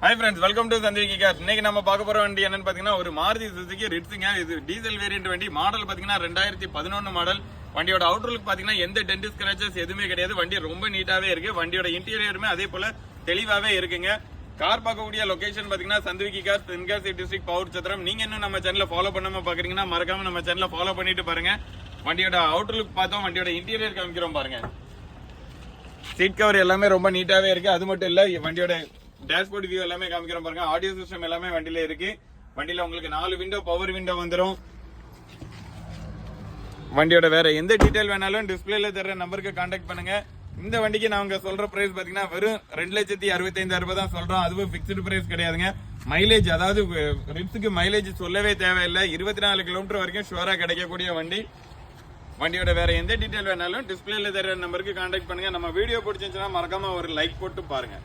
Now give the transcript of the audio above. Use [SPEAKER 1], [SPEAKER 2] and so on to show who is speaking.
[SPEAKER 1] Hi friends, welcome to Sandviki Cars. இன்னைக்கு நம்ம பார்க்க போற வண்டி என்னன்னு பாத்தீங்கன்னா ஒரு மாருதி சுசுகி ரிட்ஸுங்க. இது டீசல் வேரியன்ட் வண்டி. மாடல் பாத்தீங்கன்னா 2011 மாடல். வண்டியோட அவுட்டர் லுக் பாத்தீங்கன்னா எந்த டென்ட் ஸ்கிராச்சஸ் எதுவுமே கிடையாது. வண்டி ரொம்ப நீட்டாவே இருக்கு. வண்டியோட இன்டீரியருமே அதே போல தெளிவாவே இருக்குங்க. கார் பார்க்கக்கூடிய லொகேஷன் பாத்தீங்கன்னா சந்துவிக்கி கார், தென்காசி டிஸ்ட்ரிக்ட், பவுர் சத்திரம். நீங்க இன்னும் நம்ம சேனலை ஃபாலோ பண்ணாம பாக்குறீங்கன்னா மறக்காம நம்ம சேனலை ஃபாலோ பண்ணிட்டு பாருங்க. வண்டியோட அவுட்டர் லுக் பார்த்தோம், வண்டியோட இன்டீரியர் காமிக்கிறோம் பாருங்க. சீட் கவர் எல்லாமே ரொம்ப நீட்டாவே இருக்கு. அது மட்டும் இல்ல, வண்டியோட டேஷ்போர்ட் வியூ எல்லாமே காமிக்கிறோம் பாருங்க. ஆடியோ சிஸ்டம் எல்லாமே வண்டியில இருக்கு. வண்டியில உங்களுக்கு 4 விண்டோ பவர் விண்டோ வந்துடும். வண்டியோட வேற எந்த டீடைல் வேணாலும் டிஸ்பிளேல தர நம்பருக்கு கான்டாக்ட் பண்ணுங்க. இந்த வண்டிக்கு நாங்க சொல்ற பிரைஸ் பாத்தீங்கன்னா வெறும் 2,65,000 தான் சொல்றோம். அதுவும் பிக்ஸ்டு பிரைஸ் கிடையாதுங்க. மைலேஜ், அதாவது ரிப்ஸுக்கு மைலேஜ் சொல்லவே தேவையில்லை. 24 கிலோமீட்டர் வரைக்கும் ஷுவரா கிடைக்கக்கூடிய வண்டி. வண்டியோட வேற எந்த டீடைல் வேணாலும் டிஸ்பிளேல தர நம்பருக்கு கான்டாக்ட் பண்ணுங்க. நம்ம வீடியோ பிடிச்சிருந்துச்சுன்னா மறக்காம ஒரு லைக் போட்டு பாருங்க.